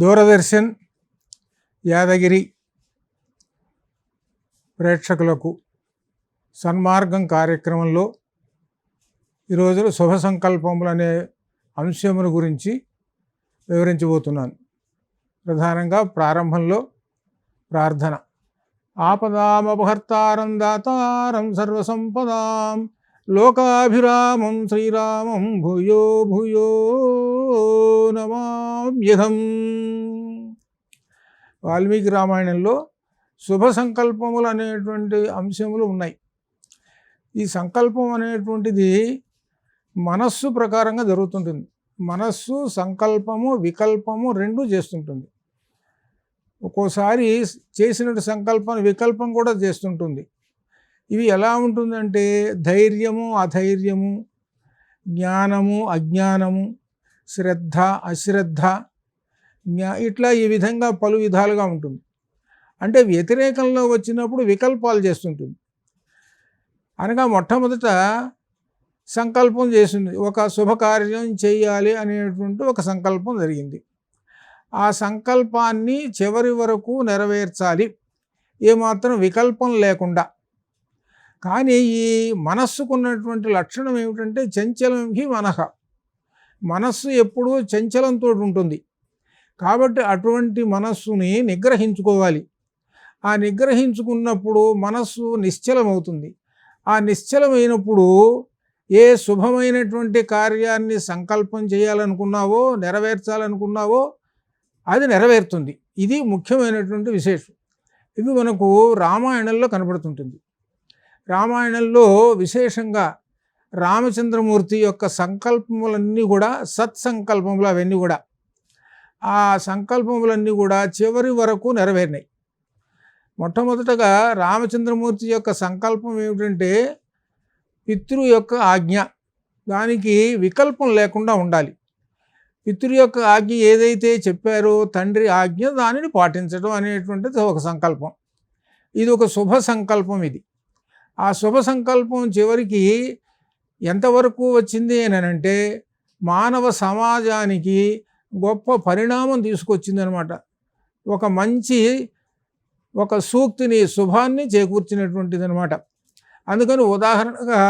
దూరదర్శన్ యాదగిరి ప్రేక్షకులకు సన్మార్గం కార్యక్రమంలో ఈరోజు శుభ సంకల్పములు అనే అంశముల గురించి వివరించబోతున్నాను. ప్రధానంగా ప్రారంభంలో ప్రార్థన. ఆపదామపహర్తారం దాతారం సర్వసంపదాం లోకాభిరామం శ్రీరామం భూయో భూయో నమామ్యహం. వాల్మీకి రామాయణంలో శుభ సంకల్పములు అనేటువంటి అంశములు ఉన్నాయి. ఈ సంకల్పం అనేటువంటిది మనస్సు ప్రకారంగా జరుగుతుంటుంది. మనస్సు సంకల్పము వికల్పము రెండు చేస్తుంటుంది. ఒక్కోసారి చేసిన సంకల్పం వికల్పం కూడా చేస్తుంటుంది. ఇవి ఎలా ఉంటుందంటే ధైర్యము అధైర్యము, జ్ఞానము అజ్ఞానము, శ్రద్ధ అశ్రద్ధ, ఇట్లా ఈ విధంగా పలు విధాలుగా ఉంటుంది. అంటే వ్యతిరేకంలో వచ్చినప్పుడు వికల్పాలు చేస్తుంటుంది. అనగా మొట్టమొదట సంకల్పం చేసింది, ఒక శుభకార్యం చేయాలి అనేటువంటి ఒక సంకల్పం జరిగింది. ఆ సంకల్పాన్ని చివరి వరకు నెరవేర్చాలి, ఏమాత్రం వికల్పం లేకుండా. కానీ ఈ మనస్సుకున్నటువంటి లక్షణం ఏమిటంటే చంచలం హి మనః, మనస్సు ఎప్పుడూ చంచలంతో ఉంటుంది. కాబట్టి అటువంటి మనస్సుని నిగ్రహించుకోవాలి. ఆ నిగ్రహించుకున్నప్పుడు మనస్సు నిశ్చలమవుతుంది. ఆ నిశ్చలమైనప్పుడు ఏ శుభమైనటువంటి కార్యాన్ని సంకల్పం చేయాలనుకున్నావో నెరవేర్చాలనుకున్నావో అది నెరవేరుతుంది. ఇది ముఖ్యమైనటువంటి విశేషం. ఇది మనకు రామాయణంలో కనపడుతుంటుంది. రామాయణంలో విశేషంగా రామచంద్రమూర్తి యొక్క సంకల్పములన్నీ కూడా సత్సంకల్పములు. అవన్నీ కూడా ఆ సంకల్పములన్నీ కూడా చివరి వరకు నెరవేరినాయి. మొట్టమొదటగా రామచంద్రమూర్తి యొక్క సంకల్పం ఏమిటంటే పితృ యొక్క ఆజ్ఞ, దానికి వికల్పం లేకుండా ఉండాలి. పితృ యొక్క ఆజ్ఞ ఏదైతే చెప్పారో తండ్రి ఆజ్ఞ దానిని పాటించడం అనేటువంటిది ఒక సంకల్పం. ఇది ఒక శుభ సంకల్పం. ఇది ఆ శుభ సంకల్పం చివరికి ఎంతవరకు వచ్చింది అని అంటే మానవ సమాజానికి గొప్ప పరిణామం తీసుకొచ్చిందనమాట. ఒక మంచి ఒక సూక్తిని శుభాన్ని చేకూర్చినటువంటిది అనమాట. అందుకని ఉదాహరణగా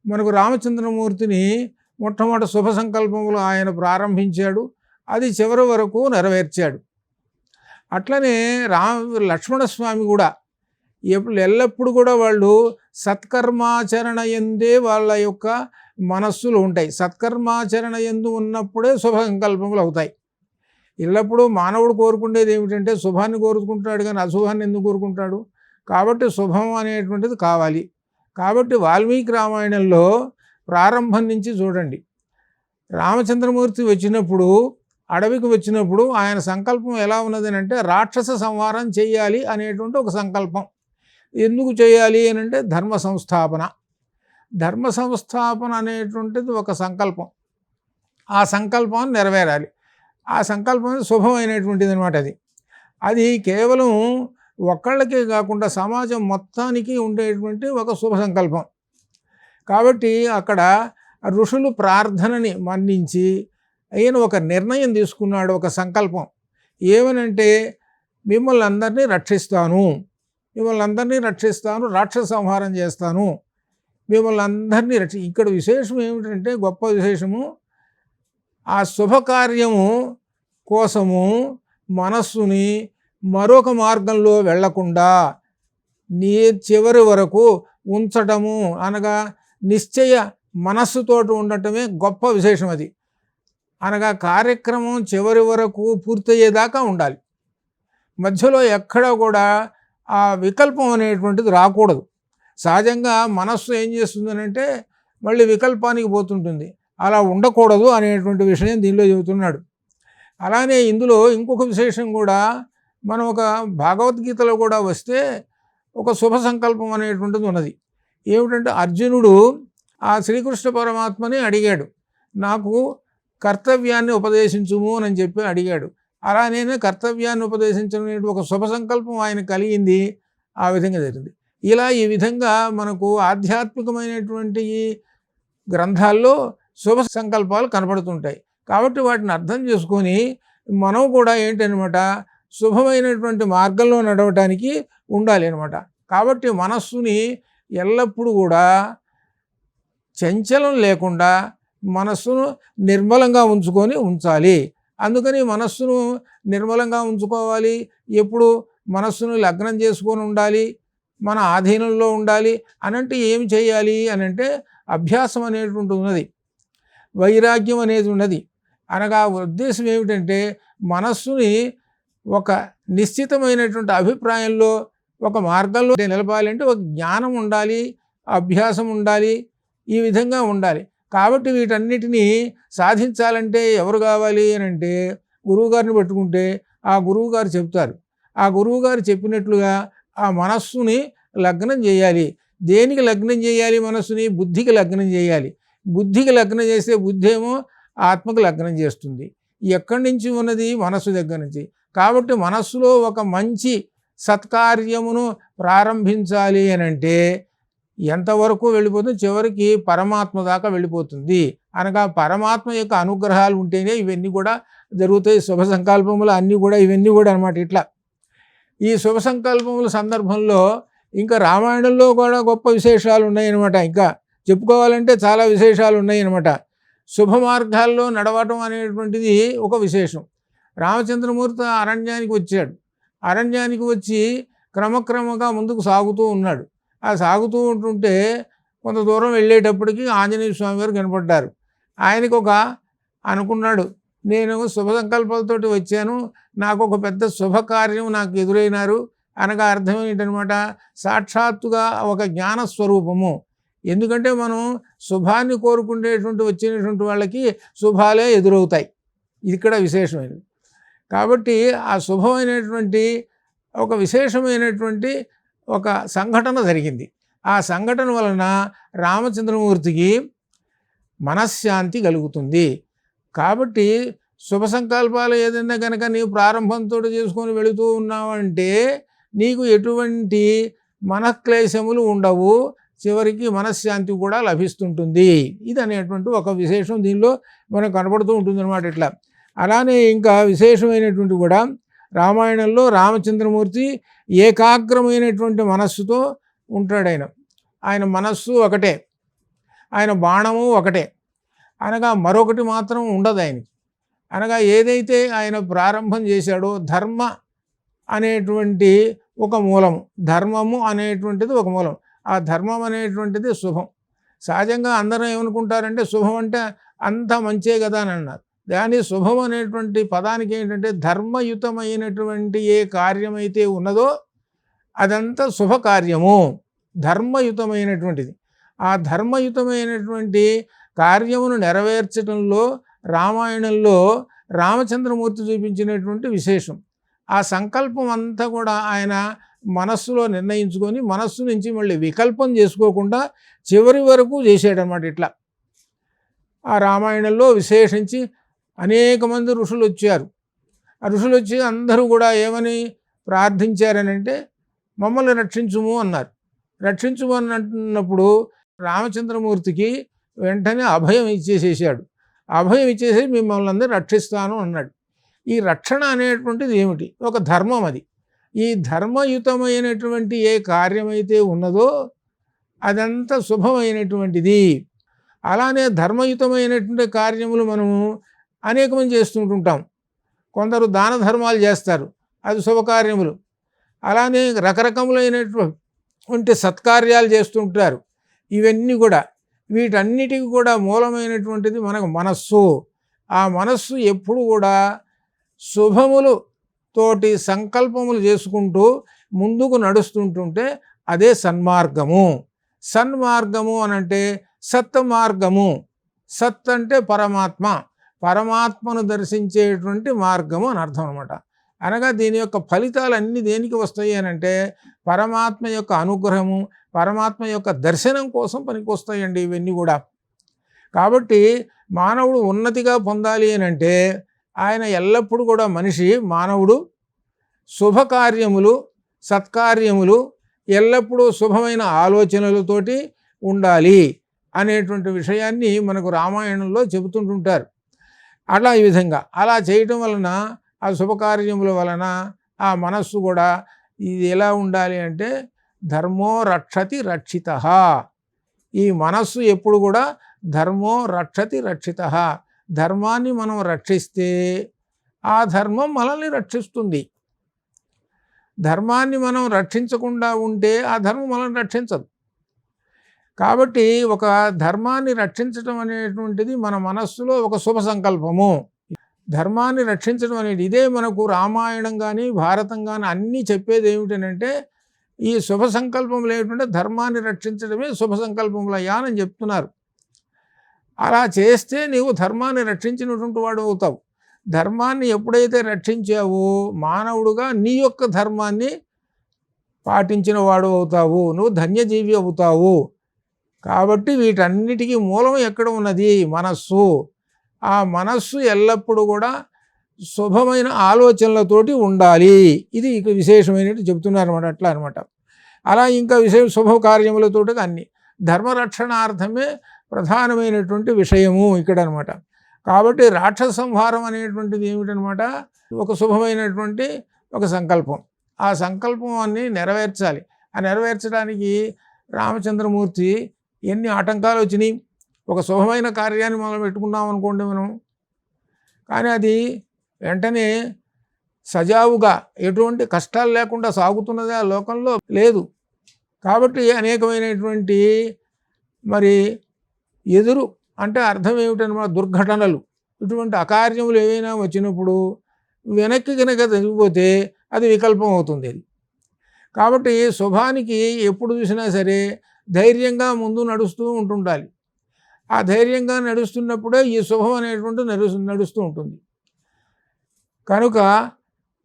మనకు రామచంద్రమూర్తిని మొట్టమొదటి శుభ సంకల్పములు ఆయన ప్రారంభించాడు, అది చివరి వరకు నెరవేర్చాడు. అట్లనే లక్ష్మణస్వామి కూడా ఎల్లప్పుడూ కూడా వాళ్ళు సత్కర్మాచరణ ఎందే వాళ్ళ యొక్క మనస్సులు ఉంటాయి. సత్కర్మాచరణ ఎందు ఉన్నప్పుడే శుభ సంకల్పములు అవుతాయి. ఎల్లప్పుడూ మానవుడు కోరుకునేది ఏమిటంటే శుభాన్ని కోరుకుంటాడు, కానీ అశుభాన్ని ఎందుకు కోరుకుంటాడు? కాబట్టి శుభం అనేటువంటిది కావాలి. కాబట్టి వాల్మీకి రామాయణంలో ప్రారంభం నుంచి చూడండి, రామచంద్రమూర్తి వచ్చినప్పుడు, అడవికి వచ్చినప్పుడు ఆయన సంకల్పం ఎలా ఉన్నది అంటే రాక్షస సంహారం చేయాలి అనేటువంటి ఒక సంకల్పం. ఎందుకు చేయాలి అని అంటే ధర్మ సంస్థాపన. ధర్మ సంస్థాపన అనేటువంటిది ఒక సంకల్పం. ఆ సంకల్పాన్ని నెరవేరాలి. ఆ సంకల్పం శుభమైనటువంటిది అనమాట. అది కేవలం ఒక్కళ్ళకే కాకుండా సమాజం మొత్తానికి ఉండేటువంటి ఒక శుభ సంకల్పం. కాబట్టి అక్కడ ఋషులు ప్రార్థనని మన్నించి ఆయన ఒక నిర్ణయం తీసుకున్నాడు, ఒక సంకల్పం. ఏమనంటే మిమ్మల్ని అందరినీ రక్షిస్తాను, రాక్షస సంహారం చేస్తాను, మిమ్మల్ని అందరినీ ఇక్కడ విశేషం ఏమిటంటే గొప్ప విశేషము, ఆ శుభకార్యము కోసము మనస్సుని మరొక మార్గంలో వెళ్లకుండా నీ చివరి వరకు ఉంచటము, అనగా నిశ్చయ మనస్సుతో ఉండటమే గొప్ప విశేషం. అది అనగా కార్యక్రమం చివరి వరకు పూర్తయ్యేదాకా ఉండాలి. మధ్యలో ఎక్కడ కూడా ఆ వికల్పం అనేటువంటిది రాకూడదు. సహజంగా మనస్సు ఏం చేస్తుందనంటే మళ్ళీ వికల్పానికి పోతుంటుంది. అలా ఉండకూడదు అనేటువంటి విషయం దీనిలో చెబుతున్నాడు. అలానే ఇందులో ఇంకొక విశేషం కూడా, మనం ఒక భగవద్గీతలో కూడా వస్తే ఒక శుభ సంకల్పం అనేటువంటిది ఉన్నది. ఏమిటంటే అర్జునుడు ఆ శ్రీకృష్ణ పరమాత్మని అడిగాడు, నాకు కర్తవ్యాన్ని ఉపదేశించుము అని చెప్పి అడిగాడు. అలానే కర్తవ్యాన్ని ఉపదేశించడం ఒక శుభ సంకల్పం ఆయన కలిగింది. ఆ విధంగా జరిగింది. ఇలా ఈ విధంగా మనకు ఆధ్యాత్మికమైనటువంటి గ్రంథాల్లో శుభ సంకల్పాలు కనపడుతుంటాయి. కాబట్టి వాటిని అర్థం చేసుకొని మనం కూడా ఏంటనమాట శుభమైనటువంటి మార్గంలో నడవటానికి ఉండాలి అనమాట. కాబట్టి మనస్సుని ఎల్లప్పుడూ కూడా చంచలం లేకుండా మనస్సును నిర్మలంగా ఉంచాలి. అందుకని మనస్సును నిర్మలంగా ఉంచుకోవాలి. ఎప్పుడు మనస్సును లగ్నం చేసుకొని ఉండాలి, మన ఆధీనంలో ఉండాలి అనంటే ఏం చేయాలి అనంటే అభ్యాసం అనేటువంటి ఉన్నది, వైరాగ్యం అనేది ఉన్నది. అనగా ఉద్దేశం ఏమిటంటే మనస్సుని ఒక నిశ్చితమైనటువంటి అభిప్రాయంలో ఒక మార్గంలో నిలపాలంటే ఒక జ్ఞానం ఉండాలి, అభ్యాసం ఉండాలి, ఈ విధంగా ఉండాలి. కాబట్టి వీటన్నిటినీ సాధించాలంటే ఎవరు కావాలి అని అంటే గురువుగారిని పెట్టుకుంటే ఆ గురువుగారు చెప్తారు. ఆ గురువుగారు చెప్పినట్లుగా ఆ మనస్సుని లగ్నం చేయాలి. దేనికి లగ్నం చేయాలి? మనస్సుని బుద్ధికి లగ్నం చేయాలి. బుద్ధికి లగ్నం చేస్తే బుద్ధి ఏమో ఆత్మకు లగ్నం చేస్తుంది. ఎక్కడి నుంచి ఉన్నది? మనస్సు దగ్గర నుంచి. కాబట్టి మనస్సులో ఒక మంచి సత్కార్యమును ప్రారంభించాలి అని అంటే ఎంతవరకు వెళ్ళిపోతుంది? చివరికి పరమాత్మ దాకా వెళ్ళిపోతుంది. అనగా పరమాత్మ యొక్క అనుగ్రహాలు ఉంటేనే ఇవన్నీ కూడా జరుగుతాయి. శుభ సంకల్పములు అన్నీ కూడా ఇవన్నీ కూడా అనమాట. ఇట్లా ఈ శుభ సంకల్పముల సందర్భంలో ఇంకా రామాయణంలో కూడా గొప్ప విశేషాలు ఉన్నాయన్నమాట. ఇంకా చెప్పుకోవాలంటే చాలా విశేషాలు ఉన్నాయన్నమాట. శుభ మార్గాల్లో నడవటం అనేటువంటిది ఒక విశేషం. రామచంద్రమూర్తి అరణ్యానికి వచ్చాడు. అరణ్యానికి వచ్చి క్రమక్రమంగా ముందుకు సాగుతూ ఉన్నాడు. ఆ సాగుతూ ఉంటుంటే కొంత దూరం వెళ్ళేటప్పటికి ఆంజనేయ స్వామి గారు కనపడ్డారు. ఆయనకు ఒక అనుకున్నాడు, నేను శుభ సంకల్పాలతోటి వచ్చాను, నాకు ఒక పెద్ద శుభకార్యం నాకు ఎదురైనారు. అనగా అర్థం ఏంటనమాట? సాక్షాత్తుగా ఒక జ్ఞానస్వరూపము. ఎందుకంటే మనం శుభాన్ని కోరుకునేటువంటి వచ్చినటువంటి వాళ్ళకి శుభాలే ఎదురవుతాయి. ఇది ఇక్కడ విశేషమైనది. కాబట్టి ఆ శుభమైనటువంటి ఒక విశేషమైనటువంటి ఒక సంఘటన జరిగింది. ఆ సంఘటన వలన రామచంద్రమూర్తికి మనశ్శాంతి కలుగుతుంది. కాబట్టి శుభ సంకల్పాలు ఏదైనా కనుక నీవు ప్రారంభంతో చేసుకొని వెళుతూ ఉన్నావంటే నీకు ఎటువంటి మనక్లేశములు ఉండవు, చివరికి మనశ్శాంతి కూడా లభిస్తుంటుంది. ఇది అనేటువంటి ఒక విశేషం దీనిలో మనకు కనపడుతూ ఉంటుంది అన్నమాట. ఇట్లా అలానే ఇంకా విశేషమైనటువంటి కూడా రామాయణంలో రామచంద్రమూర్తి ఏకాగ్రమైనటువంటి మనస్సుతో ఉంటాడు. ఆయన మనస్సు ఒకటే, ఆయన బాణము ఒకటే. అనగా మరొకటి మాత్రం ఉండదు ఆయనకి. అనగా ఏదైతే ఆయన ప్రారంభం చేశాడో ధర్మ అనేటువంటి ఒక మూలము, ధర్మము అనేటువంటిది ఒక మూలం. ఆ ధర్మం అనేటువంటిది శుభం. సహజంగా అందరూ ఏమనుకుంటారంటే శుభం అంటే అంత మంచే కదా అని అన్నారు. దాని శుభం అనేటువంటి పదానికి ఏంటంటే ధర్మయుతమైనటువంటి ఏ కార్యమైతే ఉన్నదో అదంతా శుభకార్యము, ధర్మయుతమైనటువంటిది. ఆ ధర్మయుతమైనటువంటి కార్యమును నెరవేర్చడంలో రామాయణంలో రామచంద్రమూర్తి చూపించినటువంటి విశేషం. ఆ సంకల్పం అంతా కూడా ఆయన మనస్సులో నిర్ణయించుకొని మనస్సు నుంచి మళ్ళీ వికల్పం చేసుకోకుండా చివరి వరకు చేసాడనమాట. ఇట్లా ఆ రామాయణంలో విశేషించి అనేక మంది ఋషులు వచ్చారు. ఆ ఋషులు వచ్చి అందరూ కూడా ఏమని ప్రార్థించారనంటే మమ్మల్ని రక్షించుము అన్నారు. రక్షించుము అన్నప్పుడు రామచంద్రమూర్తికి వెంటనే అభయం ఇచ్చేసేసాడు. అభయం ఇచ్చేసి మిమ్మల్ని అందరూ రక్షిస్తాను అన్నాడు. ఈ రక్షణ అనేటువంటిది ఏమిటి? ఒక ధర్మం. అది ఈ ధర్మయుతమైనటువంటి ఏ కార్యమైతే ఉన్నదో అదంతా శుభమైనటువంటిది. అలానే ధర్మయుతమైనటువంటి కార్యములు మనము అనేక మంది చేస్తుంటుంటాం. కొందరు దాన ధర్మాలు చేస్తారు, అది శుభకార్యములు. అలానే రకరకములైనటువంటి సత్కార్యాలు చేస్తుంటారు. ఇవన్నీ కూడా వీటన్నిటికి కూడా మూలమైనటువంటిది మనకు మనస్సు. ఆ మనస్సు ఎప్పుడు కూడా శుభములు తోటి సంకల్పములు చేసుకుంటూ ముందుకు నడుస్తుంటుంటే అదే సన్మార్గము. సన్మార్గము అనంటే సత్ మార్గము. సత్ అంటే పరమాత్మ, పరమాత్మను దర్శించేటువంటి మార్గము అని అర్థం అనమాట. అనగా దీని యొక్క ఫలితాలు అన్నీ దేనికి వస్తాయి అనంటే పరమాత్మ యొక్క అనుగ్రహము, పరమాత్మ యొక్క దర్శనం కోసం పనికొస్తాయండి ఇవన్నీ కూడా. కాబట్టి మానవుడు ఉన్నతిగా పొందాలి అనంటే ఆయన ఎల్లప్పుడూ కూడా మానవుడు శుభకార్యములు, సత్కార్యములు, ఎల్లప్పుడూ శుభమైన ఆలోచనలతోటి ఉండాలి అనేటువంటి విషయాన్ని మనకు రామాయణంలో చెబుతుంటుంటారు. అట్లా ఈ విధంగా అలా చేయటం వలన ఆ శుభకార్యముల వలన ఆ మనస్సు కూడా ఇది ఎలా ఉండాలి అంటే ధర్మో రక్షతి రక్షిత. ఈ మనస్సు ఎప్పుడు కూడా ధర్మో రక్షతి రక్షిత. ధర్మాన్ని మనం రక్షిస్తే ఆ ధర్మం మనల్ని రక్షిస్తుంది. ధర్మాన్ని మనం రక్షించకుండా ఉంటే ఆ ధర్మం మనల్ని రక్షించదు. కాబట్టి ఒక ధర్మాన్ని రక్షించడం అనేటువంటిది మన మనస్సులో ఒక శుభ సంకల్పము. ధర్మాన్ని రక్షించడం అనేది ఇదే మనకు రామాయణం కానీ భారతం కానీ అన్నీ చెప్పేది ఏమిటనంటే ఈ శుభ సంకల్పములు ఏమిటంటే ధర్మాన్ని రక్షించడమే శుభ సంకల్పములయ్యా అని చెప్తున్నారు. అలా చేస్తే నీవు ధర్మాన్ని రక్షించినటువంటి వాడు అవుతావు. ధర్మాన్ని ఎప్పుడైతే రక్షించావో మానవుడుగా నీ యొక్క ధర్మాన్ని పాటించిన వాడు అవుతావు, నువ్వు ధన్యజీవి అవుతావు. కాబట్టి వీటన్నిటికీ మూలం ఎక్కడ ఉన్నది? మనస్సు. ఆ మనస్సు ఎల్లప్పుడూ కూడా శుభమైన ఆలోచనలతోటి ఉండాలి. ఇది ఇక విశేషమైనట్టు చెప్తున్నారు అనమాట. అట్లా అనమాట. అలా ఇంకా విషయం శుభకార్యములతోటి అన్ని ధర్మరక్షణార్థమే ప్రధానమైనటువంటి విషయము ఇక్కడ అనమాట. కాబట్టి రాక్షస సంహారం అనేటువంటిది ఏమిటనమాట? ఒక శుభమైనటువంటి ఒక సంకల్పం. ఆ సంకల్పాన్ని నెరవేర్చాలి. ఆ నెరవేర్చడానికి రామచంద్రమూర్తి ఎన్ని ఆటంకాలు వచ్చినాయి. ఒక శుభమైన కార్యాన్ని మనం పెట్టుకున్నాం అనుకోండి మనం, కానీ అది వెంటనే సజావుగా ఎటువంటి కష్టాలు లేకుండా సాగుతున్నది ఆ లోకంలో లేదు. కాబట్టి అనేకమైనటువంటి మరి ఎదురు అంటే అర్థం ఏమిటనమాట, దుర్ఘటనలు, ఇటువంటి అకార్యములు ఏవైనా వచ్చినప్పుడు వెనక్కి కనుక తగ్గిపోతే అది వికల్పం అవుతుంది. అది కాబట్టి శుభానికి ఎప్పుడు చూసినా సరే ధైర్యంగా ముందు నడుస్తూ ఉంటుండాలి. ఆ ధైర్యంగా నడుస్తున్నప్పుడే ఈ శుభం అనేటువంటి నడుస్తూ ఉంటుంది. కనుక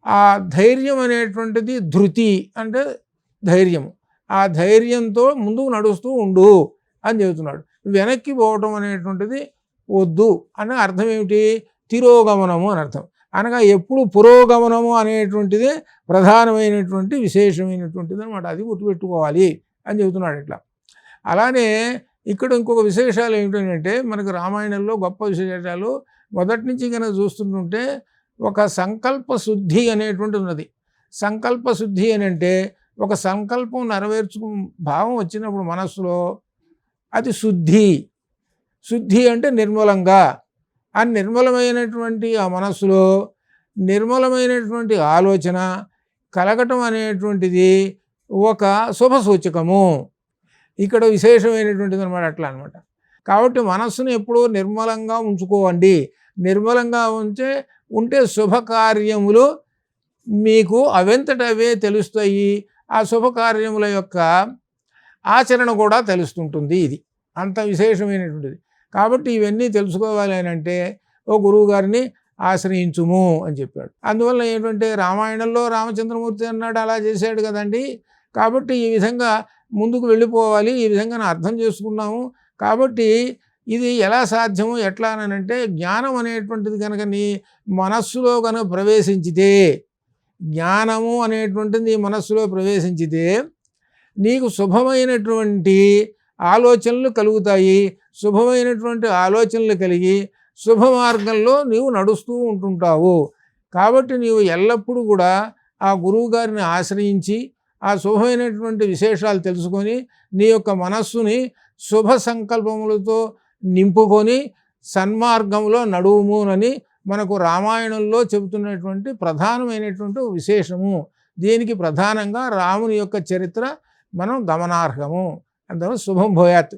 ఆ ధైర్యం అనేటువంటిది ధృతి అంటే ధైర్యము. ఆ ధైర్యంతో ముందుకు నడుస్తూ ఉండు అని చెబుతున్నాడు. వెనక్కి పోవటం అనేటువంటిది వద్దు అని అర్థం ఏమిటి? తిరోగమనము అని అర్థం. అనగా ఎప్పుడు పురోగమనము అనేటువంటిది ప్రధానమైనటువంటి విశేషమైనటువంటిది అనమాట. అది గుర్తుపెట్టుకోవాలి అని చెబుతున్నాడు ఇట్లా. అలానే ఇక్కడ ఇంకొక విశేషాలు ఏమిటంటే మనకు రామాయణంలో గొప్ప విశేషాలు మొదటి నుంచి కనుక చూస్తుంటే ఒక సంకల్ప శుద్ధి అనేటువంటి ఉన్నది. సంకల్ప శుద్ధి అని అంటే ఒక సంకల్పం నెరవేర్చుకు భావం వచ్చినప్పుడు మనస్సులో అది శుద్ధి. శుద్ధి అంటే నిర్మలంగా. ఆ నిర్మలమైనటువంటి ఆ మనస్సులో నిర్మలమైనటువంటి ఆలోచన కలగటం అనేటువంటిది ఒక శుభ సూచకము. ఇక్కడ విశేషమైనటువంటిది అనమాట. అట్లా అనమాట. కాబట్టి మనస్సును ఎప్పుడూ నిర్మలంగా ఉంచుకోవండి. నిర్మలంగా ఉంటే శుభకార్యములు మీకు అవంతట అవే తెలుస్తాయి. ఆ శుభకార్యముల యొక్క ఆచరణ కూడా తెలుస్తుంటుంది. ఇది అంత విశేషమైనటువంటిది. కాబట్టి ఇవన్నీ తెలుసుకోవాలి అని అంటే ఓ గురువు గారిని ఆశ్రయించుము అని చెప్పాడు. అందువల్ల ఏంటంటే రామాయణంలో రామచంద్రమూర్తి అన్నాడు, అలా చేశాడు కదండి. కాబట్టి ఈ విధంగా ముందుకు వెళ్ళిపోవాలి. ఈ విధంగా అర్థం చేసుకున్నాము. కాబట్టి ఇది ఎలా సాధ్యము ఎట్లా అని అంటే జ్ఞానం అనేటువంటిది కనుక నీ మనస్సులో కనుక ప్రవేశించితే, జ్ఞానము అనేటువంటిది మనస్సులో ప్రవేశించితే నీకు శుభమైనటువంటి ఆలోచనలు కలుగుతాయి. శుభమైనటువంటి ఆలోచనలు కలిగి శుభ మార్గంలో నీవు నడుస్తూ ఉంటుంటావు. కాబట్టి నీవు ఎల్లప్పుడూ కూడా ఆ గురువు గారిని ఆశ్రయించి ఆ శుభమైనటువంటి విశేషాలు తెలుసుకొని నీ యొక్క మనస్సుని శుభ సంకల్పములతో నింపుకొని సన్మార్గంలో నడువుమునని మనకు రామాయణంలో చెబుతున్నటువంటి ప్రధానమైనటువంటి విశేషము. దీనికి ప్రధానంగా రాముని యొక్క చరిత్ర మనం గమనార్హము. అందువల్ల శుభం భూయాత్.